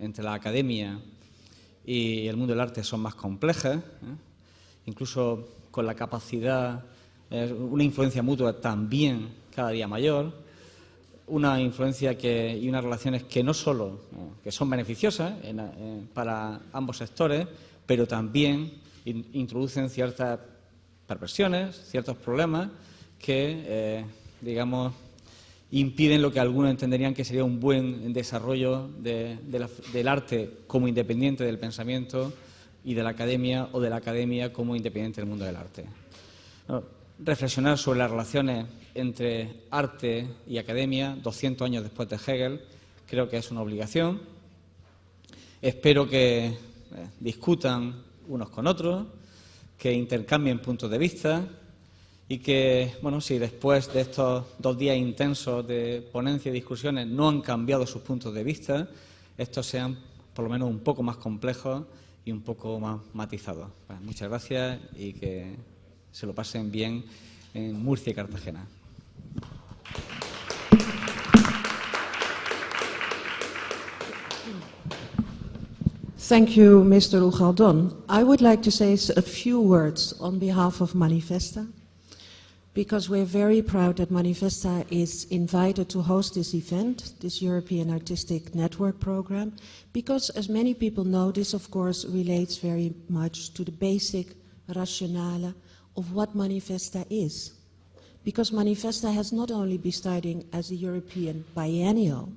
entre la academia y el mundo del arte son más complejas, incluso con la capacidad, una influencia mutua también cada día mayor, una influencia y unas relaciones que no solo que son beneficiosas para ambos sectores, pero también introducen ciertas perversiones, ciertos problemas que, digamos, impiden lo que algunos entenderían que sería un buen desarrollo del arte como independiente del pensamiento y de la academia, o de la academia como independiente del mundo del arte. Reflexionar sobre las relaciones entre arte y academia 200 años después de Hegel creo que es una obligación. Espero que discutan unos con otros, que intercambien puntos de vista y que, bueno, si después de estos 2 días intensos de ponencia y discusiones no han cambiado sus puntos de vista, estos sean por lo menos un poco más complejos y un poco más matizados. Bueno, muchas gracias y que se lo pasen bien en Murcia y Cartagena. Thank you, Mr. Ujaldón. I would like to say a few words on behalf of Manifesta, because we're very proud that Manifesta is invited to host this event, this European Artistic Network program, because, as many people know, this, of course, relates very much to the basic rationale of what Manifesta is. Because Manifesta has not only been starting as a European biennial,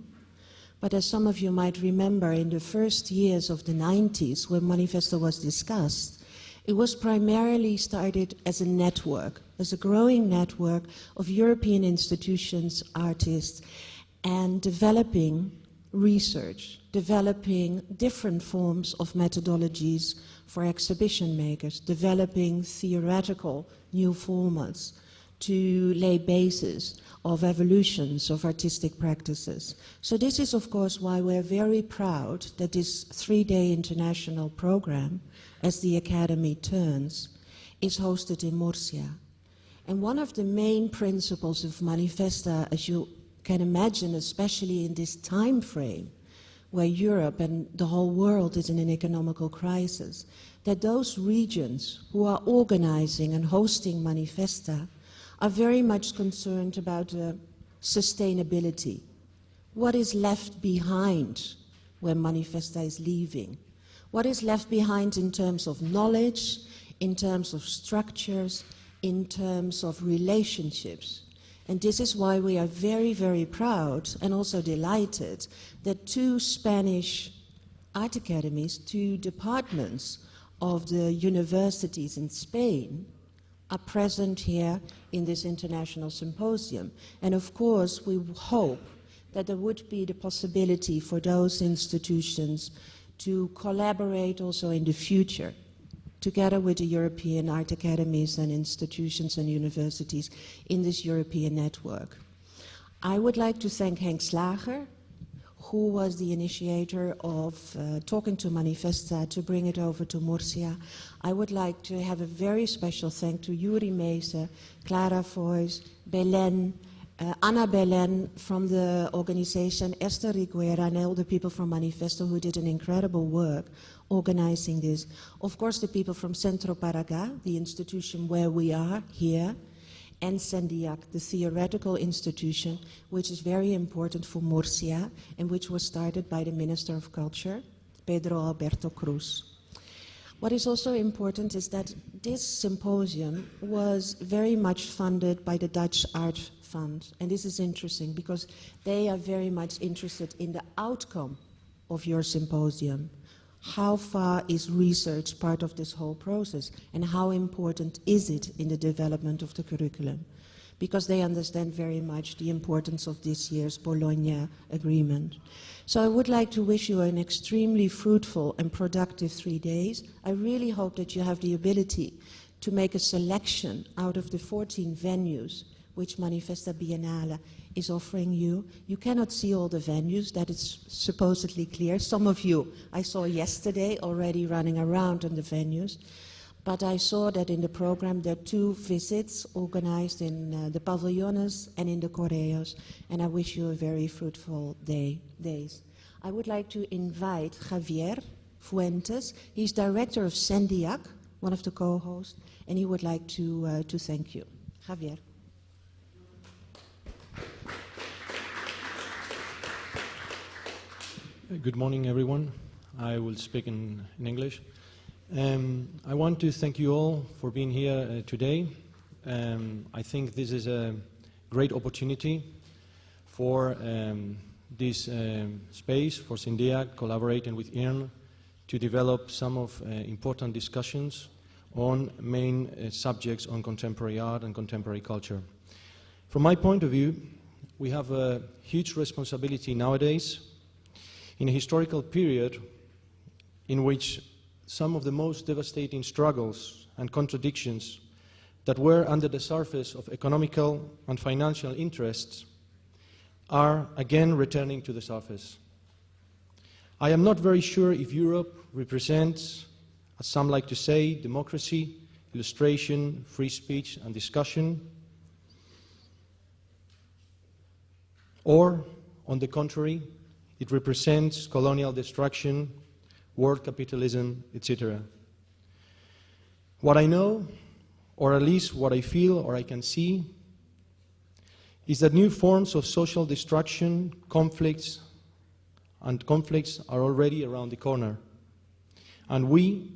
but as some of you might remember, in the first years of the 90s, when Manifesta was discussed, it was primarily started as a network, as a growing network of European institutions, artists, and developing research, developing different forms of methodologies for exhibition makers, developing theoretical new formats to lay basis of evolutions of artistic practices. So this is, of course, why we're very proud that this 3-day international program, as the Academy turns, is hosted in Murcia. And one of the main principles of Manifesta, as you can imagine, especially in this time frame, where Europe and the whole world is in an economical crisis, that those regions who are organizing and hosting Manifesta are very much concerned about sustainability. What is left behind when Manifesta is leaving? What is left behind in terms of knowledge, in terms of structures, in terms of relationships? And this is why we are very, very proud and also delighted that 2 Spanish art academies, 2 departments of the universities in Spain, are present here in this international symposium. And of course, we hope that there would be the possibility for those institutions to collaborate also in the future, together with the European art academies and institutions and universities in this European network. I would like to thank Henk Slager, who was the initiator of talking to Manifesta to bring it over to Murcia. I would like to have a very special thank to Yoeri Meessen, Clara Voice, Belen, Anna Belen from the organization, Esther Riguera, and all the people from Manifesta who did an incredible work organizing this. Of course, the people from Centro Paraguay, the institution where we are here, and Cendeac, the theoretical institution, which is very important for Murcia and which was started by the Minister of Culture, Pedro Alberto Cruz. What is also important is that this symposium was very much funded by the Dutch Art Fund, and this is interesting because they are very much interested in the outcome of your symposium. How far is research part of this whole process, and how important is it in the development of the curriculum? Because they understand very much the importance of this year's Bologna Agreement. So I would like to wish you an extremely fruitful and productive 3 days. I really hope that you have the ability to make a selection out of the 14 venues which Manifesta Biennale is offering you. You cannot see all the venues, that is supposedly clear. Some of you I saw yesterday already running around on the venues, but I saw that in the program there are 2 visits organized in the pavillones and in the correos, and I wish you a very fruitful days. I would like to invite Javier Fuentes. He's director of Cendeac, one of the co-hosts, and he would like to thank you. Javier. Good morning, everyone. I will speak in English. I want to thank you all for being here today. I think this is a great opportunity for this space, for Cendeac, collaborating with IRN, to develop some of important discussions on main subjects on contemporary art and contemporary culture. From my point of view, we have a huge responsibility nowadays in a historical period in which some of the most devastating struggles and contradictions that were under the surface of economical and financial interests are again returning to the surface. I am not very sure if Europe represents, as some like to say, democracy, illustration, free speech and discussion, or, on the contrary, it represents colonial destruction, world capitalism, etc. What I know, or at least what I feel or I can see, is that new forms of social destruction, conflicts are already around the corner. And we,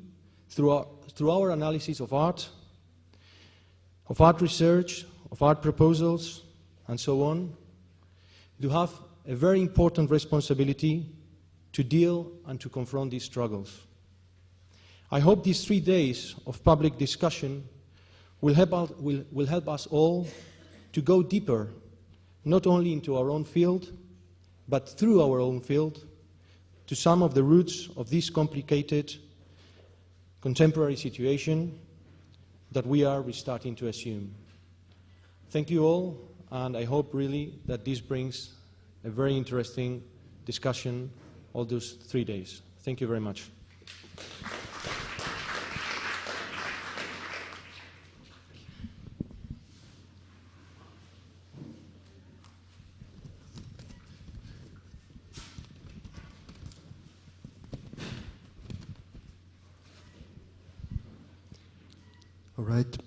through our analysis of art research, of art proposals, and so on, do have a very important responsibility to deal and to confront these struggles. I hope these 3 days of public discussion will help us all to go deeper, not only into our own field, but through our own field, to some of the roots of this complicated contemporary situation that we are restarting to assume. Thank you all, and I hope really that this brings a very interesting discussion all those 3 days. Thank you very much. All right.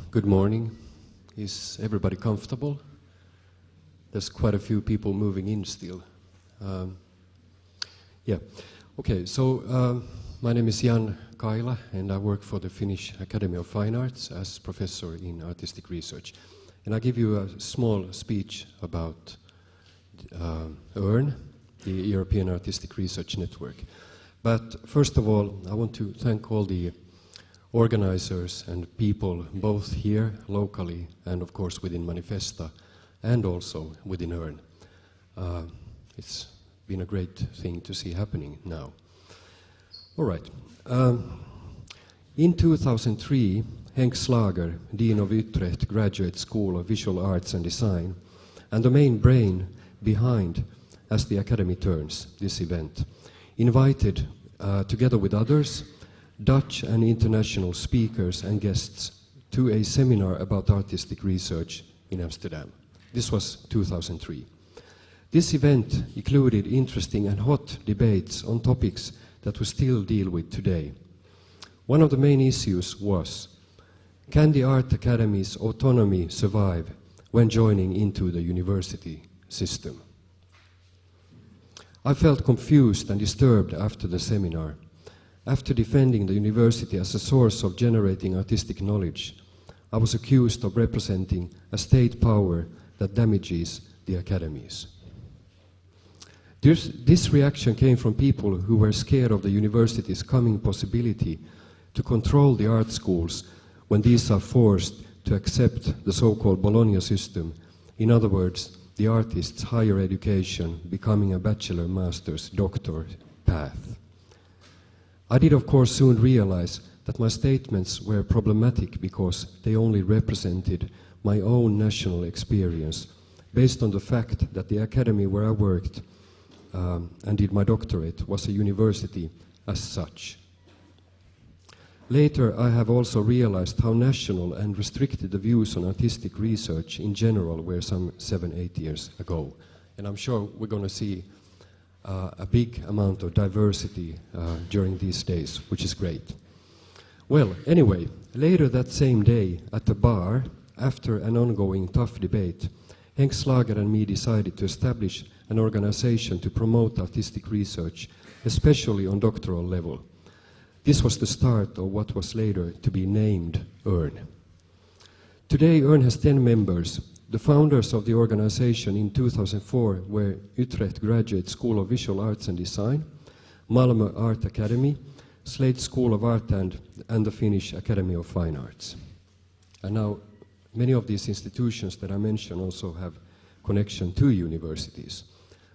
Good morning. Is everybody comfortable? There's quite a few people moving in still. Yeah. Okay, so my name is Kaila, and I work for the Finnish Academy of Fine Arts as professor in artistic research. And I'll give you a small speech about EARN, the European Artistic Research Network. But first of all, I want to thank all the organizers and people, both here locally and of course within Manifesta, and also within EARN. It's been a great thing to see happening now. All right. In 2003, Henk Slager, Dean of Utrecht Graduate School of Visual Arts and Design, and the main brain behind, as the Academy turns, this event, invited, together with others, Dutch and international speakers and guests to a seminar about artistic research in Amsterdam. This was 2003. This event included interesting and hot debates on topics that we still deal with today. One of the main issues was, can the art academies' autonomy survive when joining into the university system? I felt confused and disturbed after the seminar. After defending the university as a source of generating artistic knowledge, I was accused of representing a state power that damages the academies. This reaction came from people who were scared of the university's coming possibility to control the art schools when these are forced to accept the so-called Bologna system. In other words, the artist's higher education becoming a bachelor, master's, doctor path. I did, of course, soon realize that my statements were problematic because they only represented my own national experience, based on the fact that the academy where I worked and did my doctorate was a university as such. Later, I have also realized how national and restricted the views on artistic research in general were some 7-8 years ago. And I'm sure we're going to see a big amount of diversity during these days, which is great. Well, anyway, later that same day at the bar, after an ongoing tough debate, Henk Slager and me decided to establish an organization to promote artistic research, especially on doctoral level. This was the start of what was later to be named EARN. Today, EARN has 10 members. The founders of the organization in 2004 were Utrecht Graduate School of Visual Arts and Design, Malmö Art Academy, Slade School of Art and the Finnish Academy of Fine Arts. And now, many of these institutions that I mentioned also have connection to universities,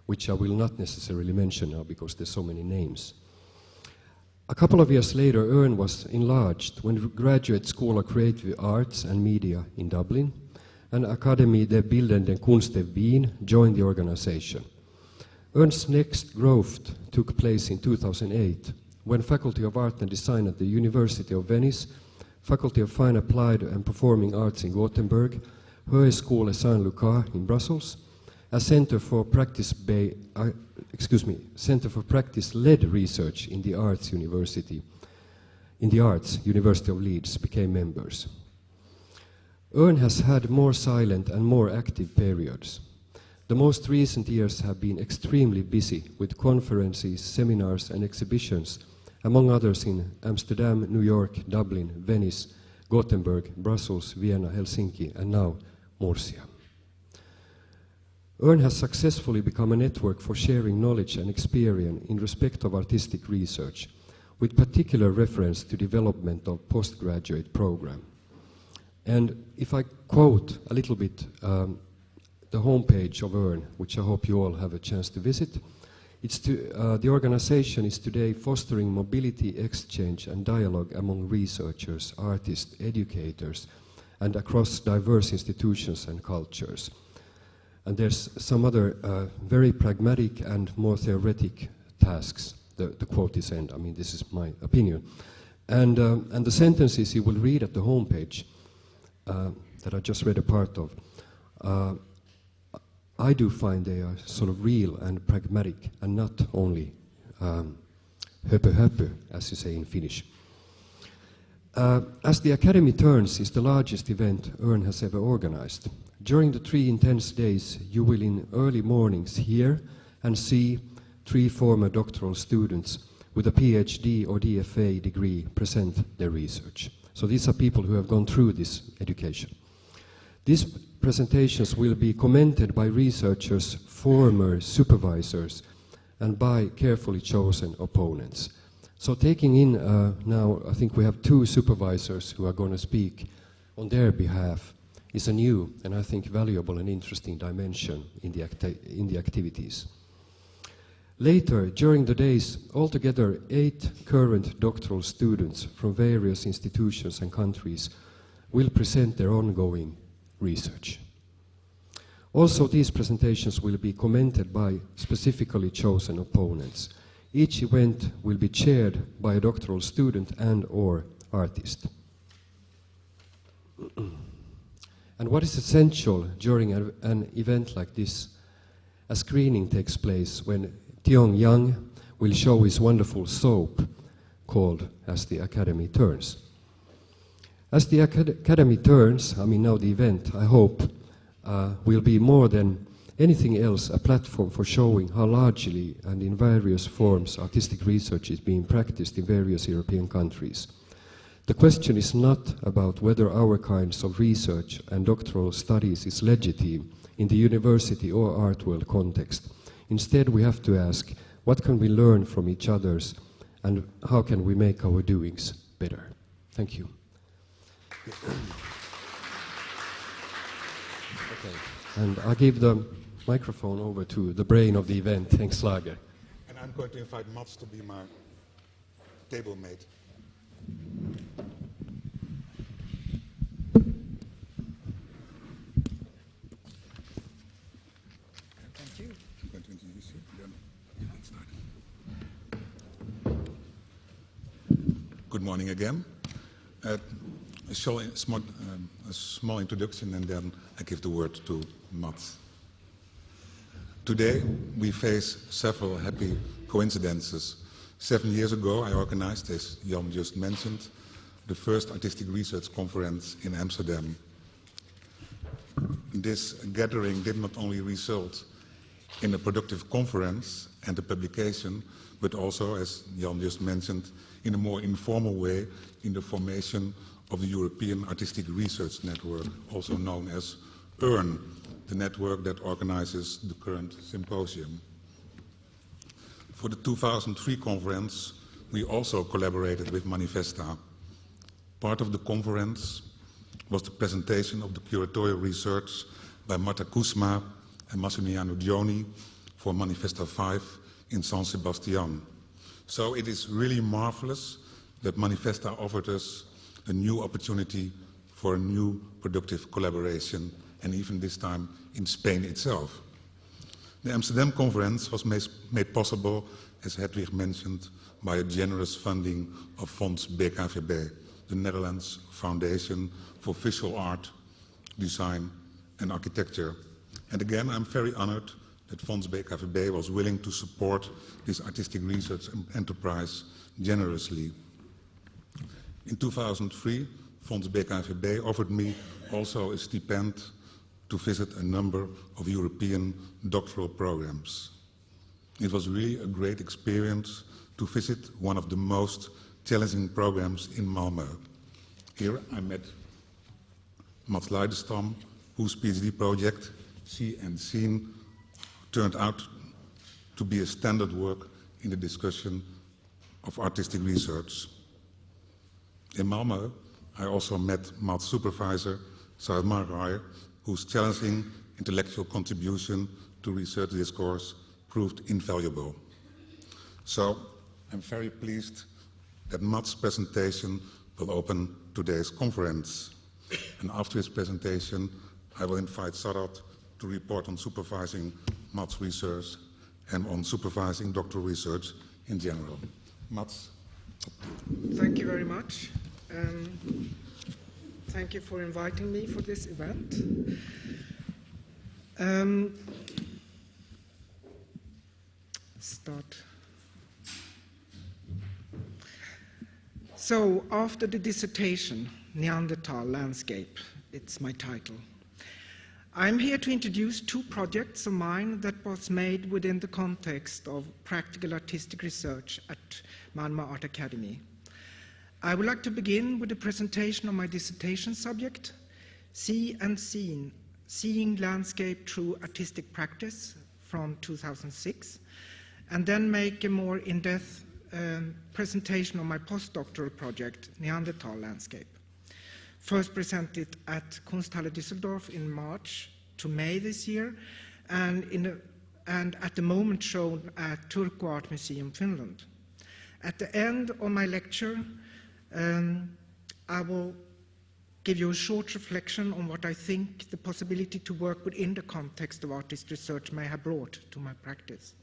which I will not necessarily mention now because there's so many names. A couple of years later, EARN was enlarged when the Graduate School of Creative Arts and Media in Dublin and Academie der Bildenden Künste Wien joined the organization. EARN's next growth took place in 2008 when Faculty of Art and Design at the University of Venice, Faculty of Fine Applied and Performing Arts in Gothenburg, Högskola Saint-Lucas in Brussels, a Center for Practice-led research in the University of Leeds became members. EARN has had more silent and more active periods. The most recent years have been extremely busy with conferences, seminars and exhibitions, among others in Amsterdam, New York, Dublin, Venice, Gothenburg, Brussels, Vienna, Helsinki, and now Murcia. EARN has successfully become a network for sharing knowledge and experience in respect of artistic research, with particular reference to development of postgraduate program. And if I quote a little bit the homepage of EARN, which I hope you all have a chance to visit, the organization is today fostering mobility, exchange and dialogue among researchers, artists, educators, and across diverse institutions and cultures. And there's some other very pragmatic and more theoretic tasks. The quote is end. I mean, this is my opinion. And the sentences you will read at the homepage that I just read a part of, I do find they are sort of real and pragmatic and not only höpö, as you say in Finnish. As the Academy Turns is the largest event EARN has ever organized, during the 3 intense days you will in early mornings hear and see 3 former doctoral students with a PhD or DFA degree present their research. So these are people who have gone through this education. These presentations will be commented by researchers, former supervisors, and by carefully chosen opponents. So taking in now, I think we have 2 supervisors who are going to speak on their behalf is a new and I think valuable and interesting dimension in the activities. Later, during the days, altogether 8 current doctoral students from various institutions and countries will present their ongoing research. Also, these presentations will be commented by specifically chosen opponents. Each event will be chaired by a doctoral student and/or artist. And what is essential during an event like this? A screening takes place when Tiong Yang will show his wonderful soap called As the Academy Turns. As the Academy Turns, I mean now the event, I hope, will be more than anything else a platform for showing how largely and in various forms artistic research is being practiced in various European countries. The question is not about whether our kinds of research and doctoral studies is legitimate in the university or art world context. Instead, we have to ask, what can we learn from each other's and how can we make our doings better? Thank you. Okay. And I give the microphone over to the brain of the event, Henk Slager. And I'm going to invite Mats to be my table mate. Thank you. I'm going to introduce you. Then you can start. Good morning again. A small introduction and then I give the word to Mats. Today, we face several happy coincidences. 7 years ago, I organized, as Jan just mentioned, the first artistic research conference in Amsterdam. This gathering did not only result in a productive conference and a publication, but also, as Jan just mentioned, in a more informal way, in the formation of the European Artistic Research Network, also known as EARN, the network that organizes the current symposium. For the 2003 conference, we also collaborated with Manifesta. Part of the conference was the presentation of the curatorial research by Marta Kusma and Massimiliano Gioni for Manifesta 5 in San Sebastian. So it is really marvelous that Manifesta offered us a new opportunity for a new productive collaboration, and even this time in Spain itself. The Amsterdam conference was made possible, as Hedwig mentioned, by a generous funding of Fonds BKVB, the Netherlands Foundation for Visual Art, Design and Architecture. And again, I'm very honored that Fonds BKVB was willing to support this artistic research enterprise generously. In 2003, Fonds BKVB offered me also a stipend to visit a number of European doctoral programs. It was really a great experience to visit one of the most challenging programs in Malmö. Here I met Mats Leiderstam, whose PhD project, See and Seen, turned out to be a standard work in the discussion of artistic research. In Malmö, I also met Mats' supervisor, Sarat Maharaj, whose challenging intellectual contribution to research discourse proved invaluable. So I'm very pleased that Mats' presentation will open today's conference. And after his presentation, I will invite Sarat to report on supervising Mats' research and on supervising doctoral research in general. Mats. Thank you very much. Thank you for inviting me for this event. So, after the dissertation, Neanderthal Landscape, it's my title. I'm here to introduce two projects of mine that was made within the context of practical artistic research at Malmö Art Academy. I would like to begin with a presentation of my dissertation subject, See and Seen, Seeing Landscape Through Artistic Practice from 2006, and then make a more in-depth presentation of my postdoctoral project, Neanderthal Landscape. First presented at Kunsthalle Düsseldorf in March to May this year, and at the moment shown at Turku Art Museum, Finland. At the end of my lecture, I will give you a short reflection on what I think the possibility to work within the context of artist research may have brought to my practice.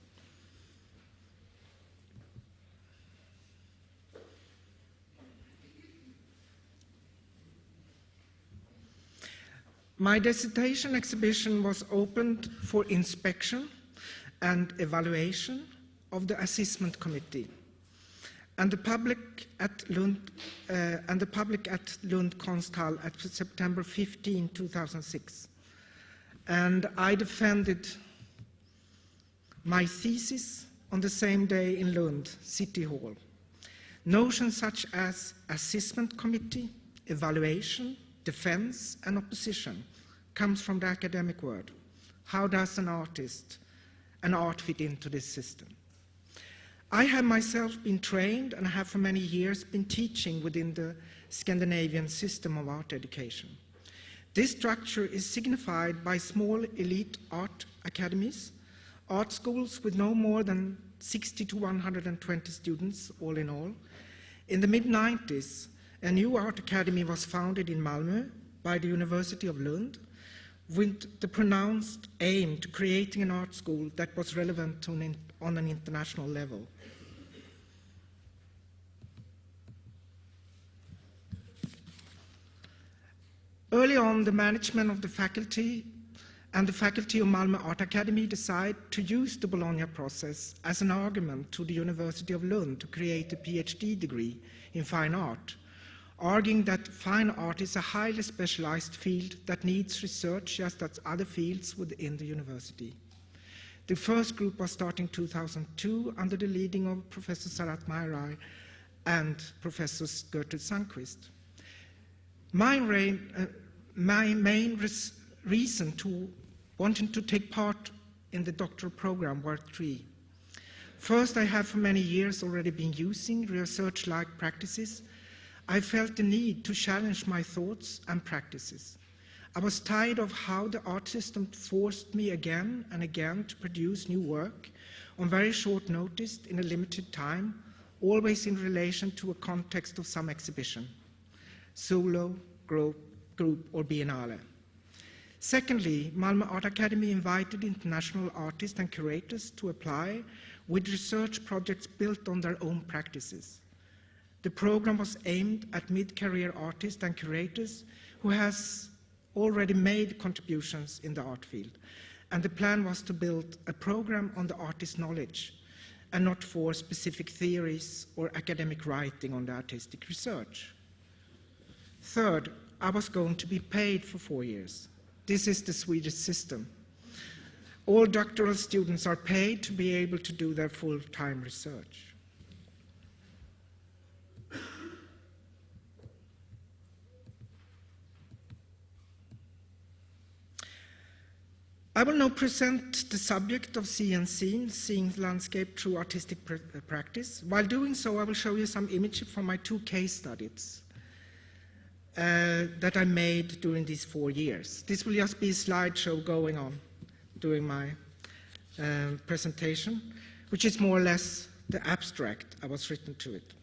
My dissertation exhibition was opened for inspection and evaluation of the assessment committee and the public at Lund Kunsthall at September 15, 2006. And I defended my thesis on the same day in Lund City Hall. Notions such as assessment committee, evaluation, defense, and opposition comes from the academic world. How does an art fit into this system? I have myself been trained and have for many years been teaching within the Scandinavian system of art education. This structure is signified by small elite art academies, art schools with no more than 60 to 120 students all in all. In the mid-90s, a new art academy was founded in Malmö by the University of Lund with the pronounced aim to creating an art school that was relevant on an international level. Early on, the management of the faculty and the faculty of Malmö Art Academy decided to use the Bologna process as an argument to the University of Lund to create a PhD degree in fine art, arguing that fine art is a highly specialized field that needs research just as other fields within the university. The first group was started in 2002 under the leading of Professor Sarat Maharaj and Professor Gertrude Sundqvist. My main reason to wanting to take part in the doctoral program were three. First, I have for many years already been using research-like practices. I felt the need to challenge my thoughts and practices. I was tired of how the art system forced me again and again to produce new work on very short notice in a limited time, always in relation to a context of some exhibition, solo, group, or biennale. Secondly, Malmö Art Academy invited international artists and curators to apply with research projects built on their own practices. The program was aimed at mid-career artists and curators who has already made contributions in the art field, and the plan was to build a program on the artist's knowledge and not for specific theories or academic writing on the artistic research. Third, I was going to be paid for 4 years. This is the Swedish system. All doctoral students are paid to be able to do their full-time research. I will now present the subject of seeing landscape through artistic practice. While doing so, I will show you some images from my 2 case studies that I made during these 4 years. This will just be a slideshow going on during my presentation, which is more or less the abstract I was written to it.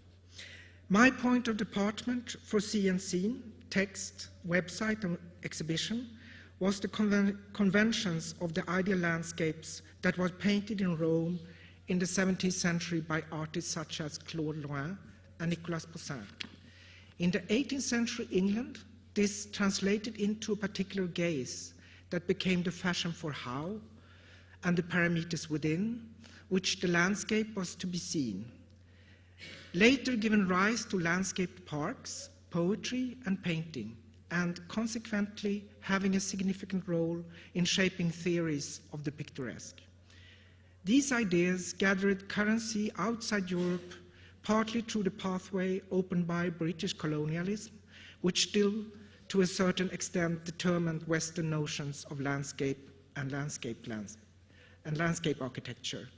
My point of departure for Scene, text, website, and exhibition was the conventions of the ideal landscapes that were painted in Rome in the 17th century by artists such as Claude Lorrain and Nicolas Poussin. In the 18th century England, this translated into a particular gaze that became the fashion for how and the parameters within which the landscape was to be seen. Later given rise to landscaped parks, poetry, and painting, and consequently having a significant role in shaping theories of the picturesque. These ideas gathered currency outside Europe, partly through the pathway opened by British colonialism, which still, to a certain extent, determined Western notions of landscape and landscape architecture.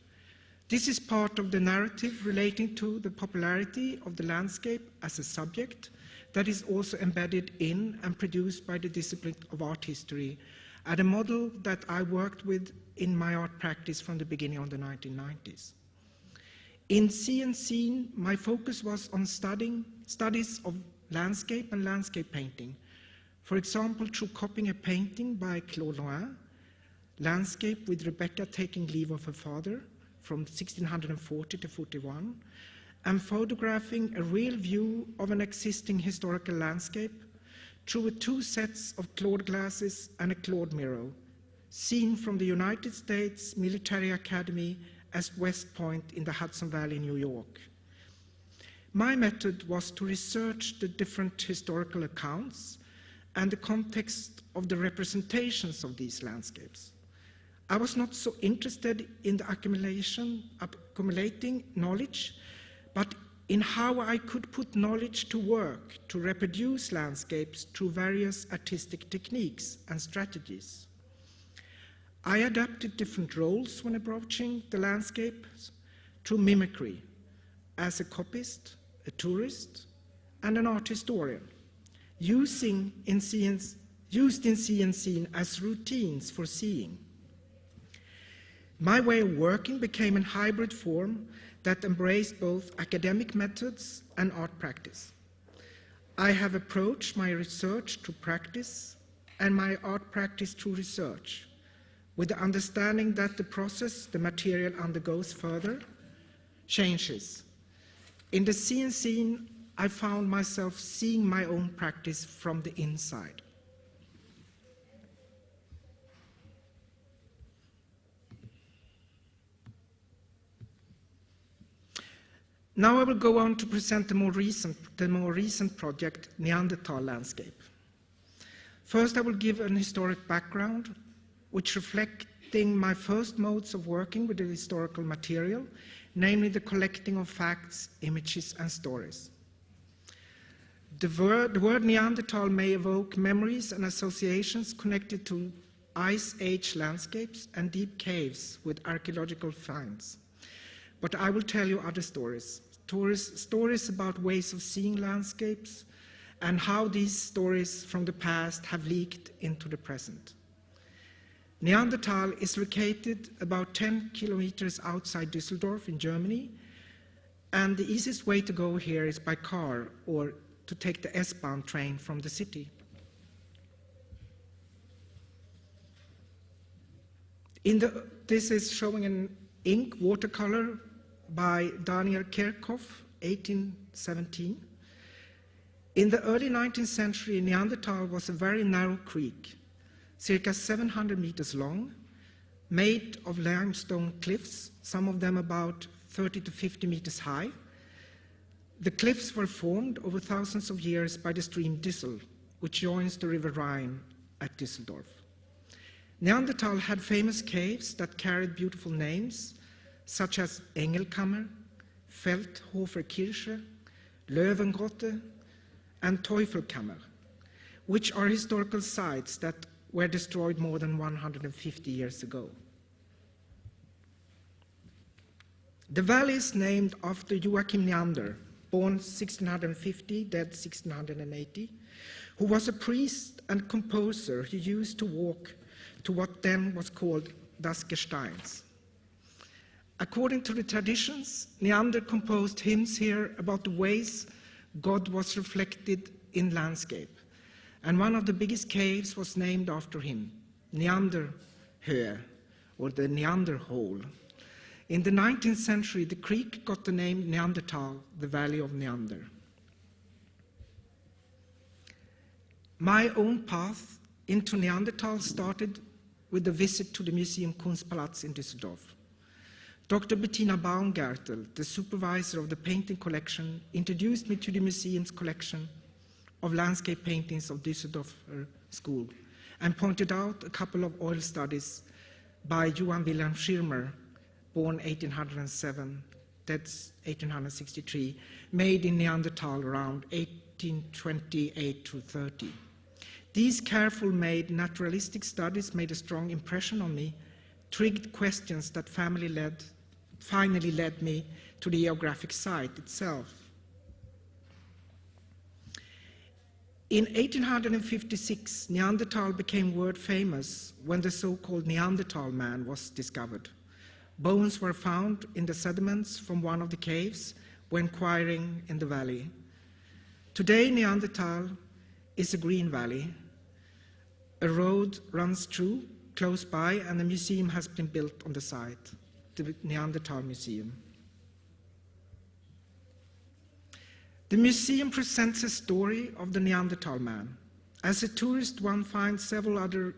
This is part of the narrative relating to the popularity of the landscape as a subject that is also embedded in and produced by the discipline of art history, and a model that I worked with in my art practice from the beginning of the 1990s. In Scene, my focus was on studies of landscape and landscape painting. For example, through copying a painting by Claude Lorrain, Landscape with Rebecca taking leave of her father from 1640 to 41, and photographing a real view of an existing historical landscape through 2 sets of Claude glasses and a Claude mirror, seen from the United States Military Academy as West Point in the Hudson Valley, New York. My method was to research the different historical accounts and the context of the representations of these landscapes. I was not so interested in the accumulating knowledge, but in how I could put knowledge to work to reproduce landscapes through various artistic techniques and strategies. I adapted different roles when approaching the landscapes through mimicry, as a copyist, a tourist, and an art historian, used in Scene as routines for seeing. My way of working became a hybrid form that embraced both academic methods and art practice. I have approached my research through practice and my art practice through research, with the understanding that the process the material undergoes further changes. In the Scene, I found myself seeing my own practice from the inside. Now I will go on to present the more recent project, Neanderthal Landscape. First, I will give an historic background, which reflecting my first modes of working with the historical material, namely the collecting of facts, images, and stories. The word Neanderthal may evoke memories and associations connected to Ice Age landscapes and deep caves with archaeological finds. But I will tell you other stories. Stories about ways of seeing landscapes and how these stories from the past have leaked into the present. Neanderthal is located about 10 kilometers outside Düsseldorf in Germany, and the easiest way to go here is by car or to take the S-Bahn train from the city. This is showing an ink watercolor by Daniel Kerkhoff, 1817. In the early 19th century, Neanderthal was a very narrow creek, circa 700 meters long, made of limestone cliffs, some of them about 30 to 50 meters high. The cliffs were formed over thousands of years by the stream Düssel, which joins the river Rhine at Düsseldorf. Neanderthal had famous caves that carried beautiful names, such as Engelkammer, Feldhofer Kirche, Löwengrotte, and Teufelkammer, which are historical sites that were destroyed more than 150 years ago. The valley is named after Joachim Neander, born 1650, dead 1680, who was a priest and composer who used to walk to what then was called Das Gesteins. According to the traditions, Neander composed hymns here about the ways God was reflected in landscape, and one of the biggest caves was named after him, Neander Höhe, or the Neander Hole. In the 19th century, the creek got the name Neanderthal, the Valley of Neander. My own path into Neanderthal started with a visit to the Museum Kunstpalaz in Düsseldorf. Dr. Bettina Baumgartel, the supervisor of the painting collection, introduced me to the museum's collection of landscape paintings of Düsseldorf School and pointed out a couple of oil studies by Johann Wilhelm Schirmer, born 1807, that's 1863, made in Neanderthal around 1828 to 30. These careful made naturalistic studies made a strong impression on me, triggered questions that finally led me to the geographic site itself. In 1856, Neanderthal became world famous when the so-called Neanderthal man was discovered. Bones were found in the sediments from one of the caves when quarrying in the valley. Today, Neanderthal is a green valley. A road runs through close by, and a museum has been built on the site, the Neanderthal Museum. The museum presents a story of the Neanderthal man. As a tourist, one finds several other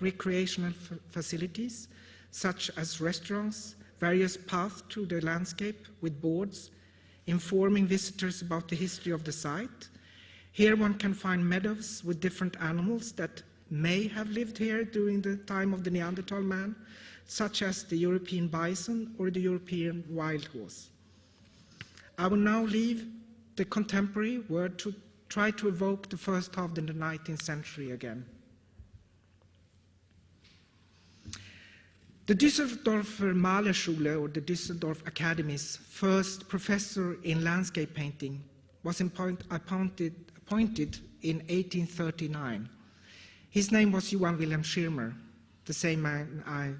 recreational facilities, such as restaurants, various paths through the landscape with boards informing visitors about the history of the site. Here one can find meadows with different animals that may have lived here during the time of the Neanderthal man, such as the European bison or the European wild horse. I will now leave the contemporary word to try to evoke the first half of the 19th century again. The Düsseldorfer Malerschule, or the Düsseldorf Academy's first professor in landscape painting, was appointed in 1839. His name was Johann Wilhelm Schirmer, the same man I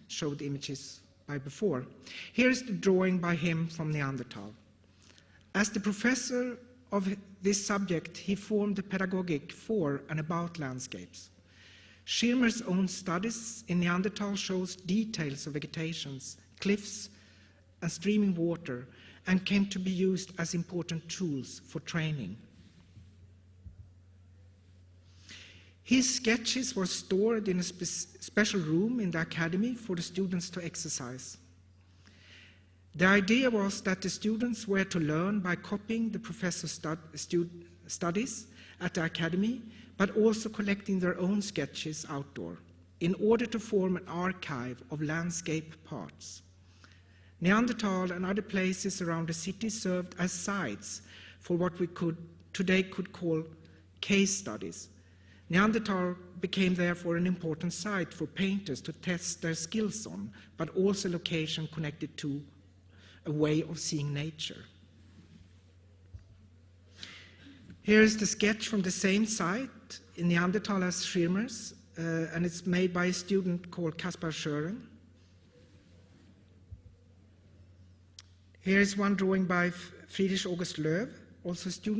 showed images by before. Here is the drawing by him from Neanderthal. As the professor of this subject, he formed the pedagogic for and about landscapes. Schirmer's own studies in Neanderthal shows details of vegetations, cliffs, and streaming water, and came to be used as important tools for training. His sketches were stored in a special room in the academy for the students to exercise. The idea was that the students were to learn by copying the professor's studies at the academy, but also collecting their own sketches outdoor in order to form an archive of landscape parts. Neanderthal and other places around the city served as sites for what we today could call case studies. Neanderthal became therefore an important site for painters to test their skills on, but also a location connected to a way of seeing nature. Here is the sketch from the same site in Neanderthal as Schirmers, and it's made by a student called Kaspar Schören. Here is one drawing by Friedrich August Löw, also a student